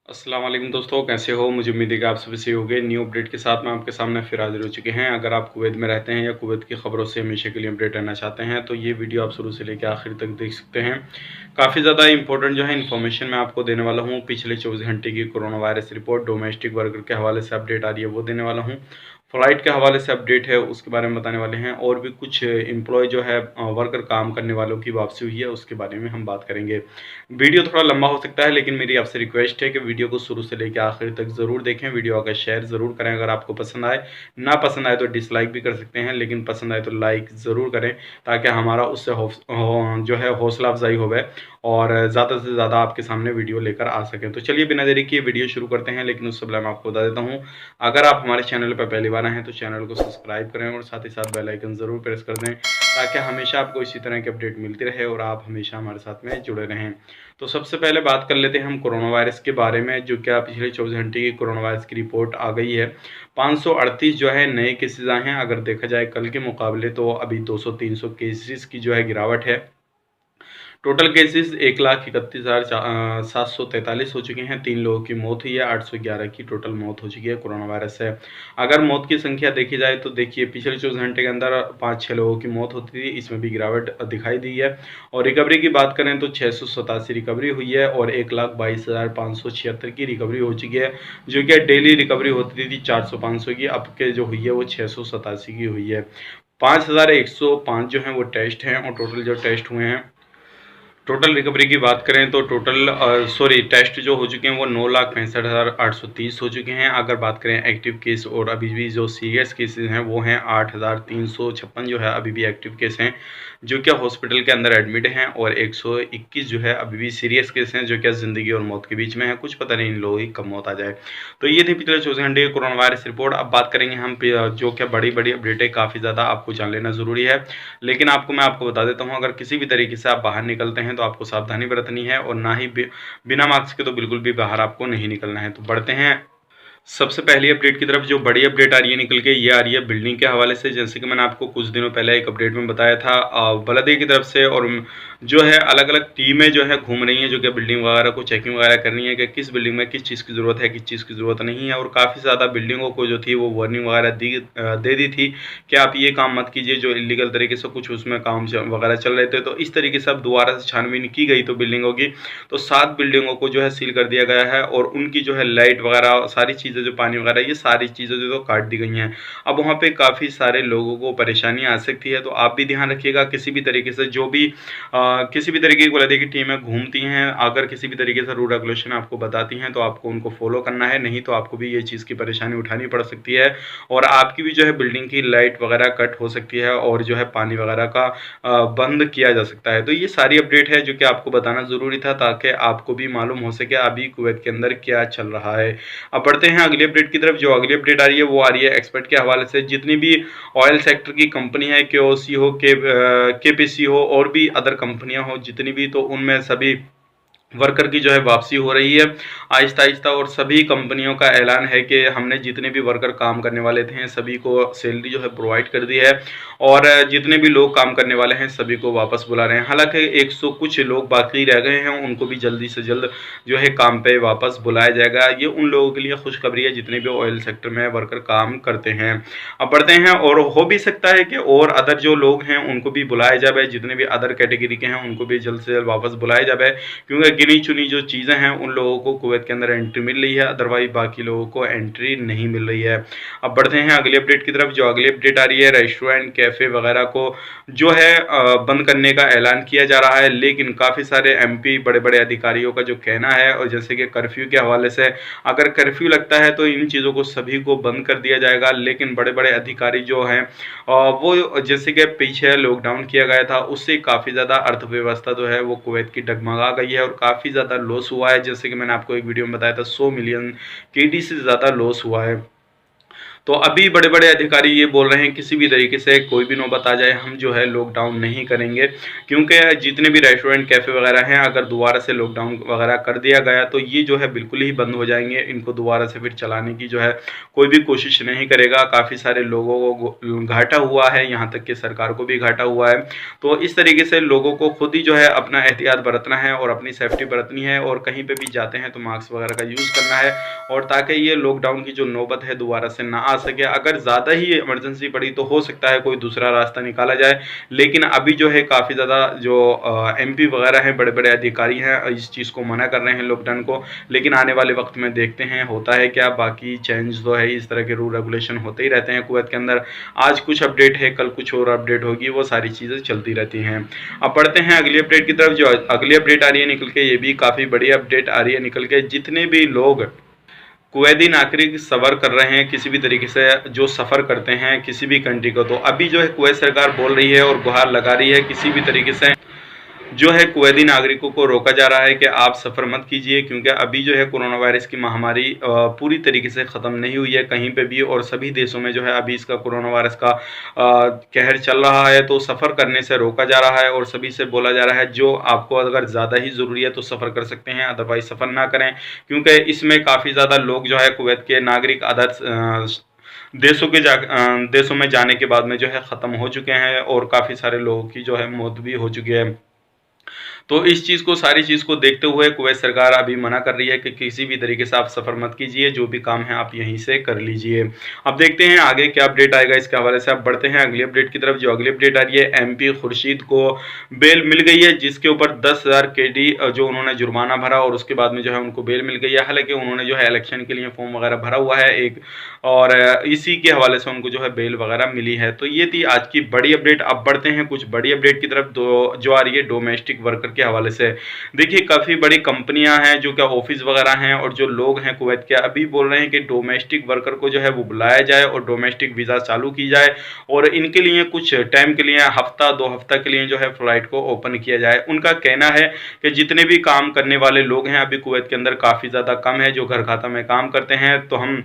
अस्सलाम वालेकुम दोस्तों, कैसे हो? मुझे उम्मीद है कि आप सभी सही होंगे। न्यू अपडेट के साथ मैं आपके सामने फिर हाज़िर हो चुके हैं। अगर आप कुवैत में रहते हैं या कुवैत की खबरों से हमेशा के लिए अपडेट रहना चाहते हैं, तो ये वीडियो आप शुरू से लेकर आखिर तक देख सकते हैं। काफ़ी ज़्यादा इंपॉर्टेंट जो है इन्फॉर्मेशन मैं आपको देने वाला हूँ। पिछले 24 घंटे की corona virus report, domestic worker के हवाले से अपडेट आ रही है, वो देने वाला हूँ। फ्लाइट के हवाले से अपडेट है, उसके बारे में बताने वाले हैं। और भी कुछ एम्प्लॉय जो है वर्कर काम करने वालों की वापसी हुई है, उसके बारे में हम बात करेंगे। वीडियो थोड़ा लंबा हो सकता है, लेकिन मेरी आपसे रिक्वेस्ट है कि वीडियो को शुरू से लेकर आखिर तक ज़रूर देखें। वीडियो अगर शेयर ज़रूर करें अगर आपको पसंद आए, ना पसंद आए तो डिसलाइक भी कर सकते हैं, लेकिन पसंद आए तो लाइक ज़रूर करें, ताकि हमारा उससे जो है हौसला अफजाई हो और ज़्यादा से ज़्यादा आपके सामने वीडियो लेकर आ सकें। तो चलिए बिना देरी किए वीडियो शुरू करते हैं, लेकिन उससे पहले मैं आपको बता देता हूँ, अगर आप हमारे चैनल पर पहली बार आए हैं तो चैनल को सब्सक्राइब करें और साथ ही साथ बेल आइकन ज़रूर प्रेस कर दें, ताकि हमेशा आपको इसी तरह की अपडेट मिलती रहे और आप हमेशा हमारे साथ में जुड़े रहें। तो सबसे पहले बात कर लेते हैं हम कोरोना वायरस के बारे में, जो क्या पिछले 24 घंटे की कोरोना वायरस की रिपोर्ट आ गई है। 538 जो है नए केसेस आए हैं। अगर देखा जाए कल के मुकाबले, तो अभी 200-300 केसेस की जो है गिरावट है। टोटल केसेस 1,31,743 हो चुके हैं। 3 लोगों की मौत हुई है। 811 की टोटल मौत हो चुकी है कोरोना वायरस से। अगर मौत की संख्या देखी जाए तो देखिए, पिछले 24 घंटे के अंदर 5-6 लोगों की मौत होती थी, इसमें भी गिरावट दिखाई दी है। और रिकवरी की बात करें तो 687 रिकवरी हुई है और 1,22,576 की रिकवरी हो चुकी है। जो कि डेली रिकवरी होती थी 400-500 की, अब के जो हुई है वो 687 की हुई है। 5,105 जो हैं वो टेस्ट हैं, और टोटल जो टेस्ट हुए हैं, टोटल रिकवरी की बात करें तो टोटल टेस्ट जो हो चुके हैं वो 9,65,830 हो चुके हैं। अगर बात करें एक्टिव केस, और अभी भी जो सीरियस केसेस हैं वो हैं 8,356 जो है अभी भी एक्टिव केस हैं, जो कि हॉस्पिटल के अंदर एडमिट हैं। और 121 जो है अभी भी सीरियस केस हैं, जो कि ज़िंदगी और मौत के बीच में है। कुछ पता नहीं इन लोगों की कब मौत आ जाए। तो ये थी पिछले 24 घंटे की कोरोना वायरस रिपोर्ट। अब बात करेंगे हम जो क्या बड़ी बड़ी अपडेटें काफ़ी ज़्यादा आपको जान लेना ज़रूरी है, लेकिन मैं आपको बता देता हूँ, अगर किसी भी तरीके से आप बाहर निकलते हैं तो आपको सावधानी बरतनी है, और ना ही बिना मास्क के तो बिल्कुल भी बाहर आपको नहीं निकलना है। तो बढ़ते हैं सबसे पहली अपडेट की तरफ। जो बड़ी अपडेट आ रही है निकल के, ये आ रही है बिल्डिंग के हवाले से। जैसे कि मैंने आपको कुछ दिनों पहले एक अपडेट में बताया था, बलदिया की तरफ से, और जो है अलग अलग टीमें जो है घूम रही हैं, जो कि बिल्डिंग वगैरह को चेकिंग वगैरह कर रही है कि किस बिल्डिंग में किस चीज़ की ज़रूरत है, किस चीज़ की ज़रूरत नहीं है। और काफ़ी ज़्यादा बिल्डिंगों को जो थी वो वार्निंग वगैरह दे दी थी कि आप ये काम मत कीजिए, जो इलीगल तरीके से कुछ उसमें काम वगैरह चल रहे थे। तो इस तरीके से अब दोबारा से छानबीन की गई तो बिल्डिंगों की, तो 7 बिल्डिंगों को जो है सील कर दिया गया है, और उनकी जो है लाइट वगैरह सारी चीज़ें, जो पानी वगैरह, ये सारी चीज़ें जो काट दी गई हैं। अब वहाँ पे काफ़ी सारे लोगों को परेशानी आ सकती है, तो आप भी ध्यान रखिएगा। किसी भी तरीके से जो भी किसी भी तरीके की बलदिया की टीमें घूमती हैं, अगर किसी भी तरीके से रूल रेगुलेशन आपको बताती हैं, तो आपको उनको फॉलो करना है, नहीं तो आपको भी ये चीज़ की परेशानी उठानी पड़ सकती है, और आपकी भी जो है बिल्डिंग की लाइट वगैरह कट हो सकती है, और जो है पानी वगैरह का बंद किया जा सकता है। तो ये सारी अपडेट है जो कि आपको बताना ज़रूरी था, ताकि आपको भी मालूम हो सके अभी कुवैत के अंदर क्या चल रहा है। अब बढ़ते हैं अगली अपडेट की तरफ। जो अगली अपडेट आ रही है वो आ रही है एक्सपर्ट के हवाले से। जितनी भी ऑयल सेक्टर की कंपनी है, केओसी हो, केपीसी हो, और भी अदर कंपनियां हो जितनी भी, तो उनमें सभी वर्कर की जो है वापसी हो रही है आहिस्ता आहिस्ता। और सभी कंपनियों का ऐलान है कि हमने जितने भी वर्कर काम करने वाले थे सभी को सैलरी जो है प्रोवाइड कर दी है, और जितने भी लोग काम करने वाले हैं सभी को वापस बुला रहे हैं। हालांकि 100 कुछ लोग बाकी रह गए हैं, उनको भी जल्दी से जल्द जो है काम पे वापस बुलाया जाएगा। ये उन लोगों के लिए खुशखबरी है जितने भी ऑयल सेक्टर में वर्कर काम करते हैं। अब बढ़ते हैं, और हो भी सकता है कि और अदर जो लोग हैं उनको भी बुलाया जाए, जितने भी अदर कैटेगरी के हैं उनको भी जल्द से जल्द वापस बुलाया जाए, क्योंकि गिनी चुनी जो चीज़ें हैं उन लोगों को कुवैत के अंदर एंट्री मिल रही है, अदरवाइज बाकी लोगों को एंट्री नहीं मिल रही है। अब बढ़ते हैं अगली अपडेट की तरफ। जो अगली अपडेट आ रही है, रेस्टोरेंट कैफ़े वगैरह को जो है बंद करने का ऐलान किया जा रहा है, लेकिन काफ़ी सारे एमपी बड़े बड़े अधिकारियों का जो कहना है, और जैसे कि कर्फ्यू के हवाले से, अगर कर्फ्यू लगता है तो इन चीज़ों को सभी को बंद कर दिया जाएगा। लेकिन बड़े बड़े अधिकारी जो हैं वो, जैसे कि पीछे लॉकडाउन किया गया था, उससे काफ़ी ज़्यादा अर्थव्यवस्था जो है वो कुवैत की डगमगा गई है, और काफ़ी ज़्यादा लॉस हुआ है। जैसे कि मैंने आपको एक वीडियो में बताया था, 100 मिलियन केडी से ज़्यादा लॉस हुआ है। तो अभी बड़े-बड़े अधिकारी ये बोल रहे हैं किसी भी तरीके से कोई भी नौबत आ जाए हम जो है लॉकडाउन नहीं करेंगे, क्योंकि जितने भी रेस्टोरेंट, कैफ़े वगैरह हैं अगर दोबारा से लॉकडाउन वगैरह कर दिया गया तो ये जो है बिल्कुल ही बंद हो जाएँगे। इनको दोबारा से फिर चलाने की जो है कोई भी कोशिश नहीं करेगा। काफ़ी सारे लोगों को घाटा हुआ है, यहाँ तक कि सरकार को भी घाटा हुआ है। तो इस तरीके से लोगों को खुद ही जो है अपना एहतियात बरतना है और अपनी सेफ्टी बरतनी है, और कहीं पे भी जाते हैं तो मास्क वगैरह का यूज़ करना है, और ताकि ये लॉकडाउन की जो नौबत है दोबारा से ना आ सके। अगर ज़्यादा ही इमरजेंसी पड़ी तो हो सकता है कोई दूसरा रास्ता निकाला जाए, लेकिन अभी जो है काफ़ी ज़्यादा जो एमपी वगैरह हैं, बड़े-बड़े अधिकारी हैं, इस चीज़ को मना कर रहे हैं लॉकडाउन को। लेकिन आने वाले वक्त में देखते हैं होता है क्या। बाकी चेंज जो है इस तरह के रूल रेगुलेशन होते ही रहते हैं कुवैत के अंदर। आज कुछ अपडेट है, कल कुछ और अपडेट होगी, वो सारी चीज़ें चलती रहती हैं। अब बढ़ते हैं अगली अपडेट की तरफ। जो अगली अपडेट आ रही है निकल के, ये भी काफ़ी बड़ी अपडेट आ रही है निकल के। जितने भी लोग कुवैती नागरिक सफ़र कर रहे हैं किसी भी तरीके से, जो सफ़र करते हैं किसी भी कंट्री को, तो अभी जो है कुवैत सरकार बोल रही है और गुहार लगा रही है किसी भी तरीके से जो है कुवैती नागरिकों को रोका जा रहा है कि आप सफ़र मत कीजिए, क्योंकि अभी जो है कोरोना वायरस की महामारी पूरी तरीके से ख़त्म नहीं हुई है कहीं पे भी, और सभी देशों में जो है अभी इसका कोरोना वायरस का कहर चल रहा है। तो सफ़र करने से रोका जा रहा है और सभी से बोला जा रहा है जो आपको अगर ज़्यादा ही ज़रूरी है तो सफ़र कर सकते हैं, अदरवाइज़ सफ़र ना करें, क्योंकि इसमें काफ़ी ज़्यादा लोग जो है कुवैत के नागरिक देशों में जाने के बाद में जो है ख़त्म हो चुके हैं, और काफ़ी सारे लोगों की जो है मौत भी हो चुकी है। तो इस चीज़ को, सारी चीज़ को देखते हुए कुवैत सरकार अभी मना कर रही है कि किसी भी तरीके से आप सफ़र मत कीजिए, जो भी काम है आप यहीं से कर लीजिए। अब देखते हैं आगे क्या अपडेट आएगा इसके हवाले से। अब बढ़ते हैं अगली अपडेट की तरफ। जो अगली अपडेट आ रही है, एमपी खुर्शीद को बेल मिल गई है, जिसके ऊपर 10,000 केडी जो उन्होंने जुर्माना भरा, और उसके बाद में जो है उनको बेल मिल गई है। हालांकि उन्होंने जो है इलेक्शन के लिए फॉर्म वगैरह भरा हुआ है एक, और इसी के हवाले से उनको जो है बेल वगैरह मिली है। तो ये थी आज की बड़ी अपडेट। अब बढ़ते हैं कुछ बड़ी अपडेट की तरफ, जो आ रही है डोमेस्टिक वर्कर के हवाले से। देखिए काफ़ी बड़ी कंपनियां हैं, जो क्या ऑफिस वगैरह हैं, और जो लोग हैं कुवैत के, अभी बोल रहे हैं कि डोमेस्टिक वर्कर को जो है वो बुलाया जाए और डोमेस्टिक वीज़ा चालू की जाए, और इनके लिए कुछ टाइम के लिए, हफ्ता 2 हफ्ता के लिए जो है फ़्लाइट को ओपन किया जाए। उनका कहना है कि जितने भी काम करने वाले लोग हैं अभी कुवैत के अंदर काफ़ी ज़्यादा कम है, जो घर खाता में काम करते हैं। तो हम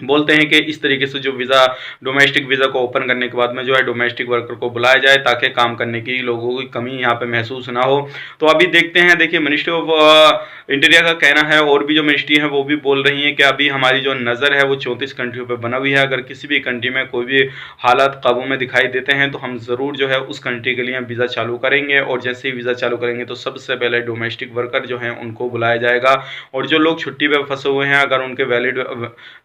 बोलते हैं कि इस तरीके से जो वीज़ा, डोमेस्टिक वीज़ा को ओपन करने के बाद में जो है डोमेस्टिक वर्कर को बुलाया जाए, ताकि काम करने की लोगों की कमी यहाँ पे महसूस ना हो। तो अभी देखते हैं। देखिए मिनिस्ट्री ऑफ इंटीरियर का कहना है, और भी जो मिनिस्ट्री है वो भी बोल रही हैं कि अभी हमारी जो नज़र है वो 34 कंट्रियों पे बना हुई है। अगर किसी भी कंट्री में कोई भी हालात काबू में दिखाई देते हैं तो हम ज़रूर जो है उस कंट्री के लिए वीज़ा चालू करेंगे, और जैसे ही वीज़ा चालू करेंगे तो सबसे पहले डोमेस्टिक वर्कर जो हैं उनको बुलाया जाएगा, और जो लोग छुट्टी पर फंसे हुए हैं अगर उनके वैलिड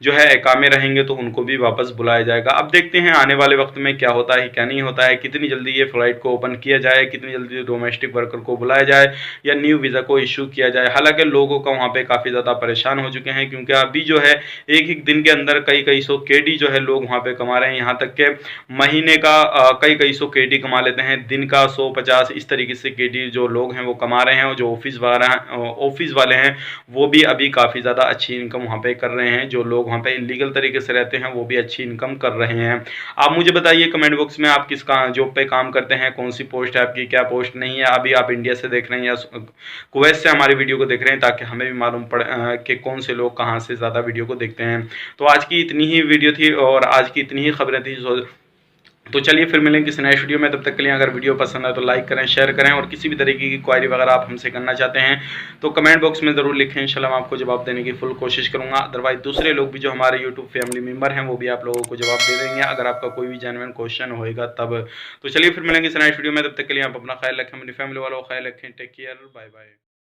जो है कामें रहेंगे तो उनको भी वापस बुलाया जाएगा। अब देखते हैं आने वाले वक्त में क्या होता है क्या नहीं होता है, कितनी जल्दी ये फ्लाइट को ओपन किया जाए, कितनी जल्दी डोमेस्टिक वर्कर को बुलाया जाए, या न्यू वीज़ा को इशू किया जाए। हालांकि लोगों का वहाँ पे काफ़ी ज़्यादा परेशान हो चुके हैं, क्योंकि अभी जो है एक एक दिन के अंदर कई कई सौ केडी जो है लोग वहाँ पे कमा रहे हैं। यहाँ तक के महीने का कई कई सौ केडी कमा लेते हैं, दिन का 100-50 इस तरीके से केडी जो लोग हैं वो कमा रहे हैं, और जो ऑफिस वाले हैं वो भी अभी काफ़ी ज़्यादा अच्छी इनकम वहाँ पे कर रहे हैं। जो लोग वहाँ पे इलीगल तरीके से रहते हैं वो भी अच्छी इनकम कर रहे हैं। आप मुझे बताइए कमेंट बॉक्स में, आप किस जॉब पे काम करते हैं, कौन सी पोस्ट है आपकी, क्या पोस्ट नहीं है। अभी आप इंडिया से देख रहे हैं या कुवैत से हमारी वीडियो को देख रहे हैं, ताकि हमें भी मालूम पड़े कि कौन से लोग कहाँ से ज़्यादा वीडियो को देखते हैं। तो आज की इतनी ही वीडियो थी और आज की इतनी ही खबरें थी। तो चलिए फिर मिलेंगे किसी नेक्स्ट वीडियो में। तब तक के लिए अगर वीडियो पसंद है तो लाइक करें, शेयर करें, और किसी भी तरीके की क्वायरी वगैरह आप हमसे करना चाहते हैं तो कमेंट बॉक्स में ज़रूर लिखें। इंशाल्लाह मैं आपको जवाब देने की फुल कोशिश करूंगा। अदरवाइज दूसरे लोग भी जो हमारे यूट्यूब फैमिली मेम्बर हैं वो भी आप लोगों को जवाब दे देंगे, अगर आपका कोई भी जेन्युइन क्वेश्चन होएगा तब। तो चलिए फिर मिलेंगे किसी नेक्स्ट वीडियो में। तब तक के लिए आप अपना ख्याल रखें, अपनी फैमिली वालों का ख्याल रखें। Take care, bye bye.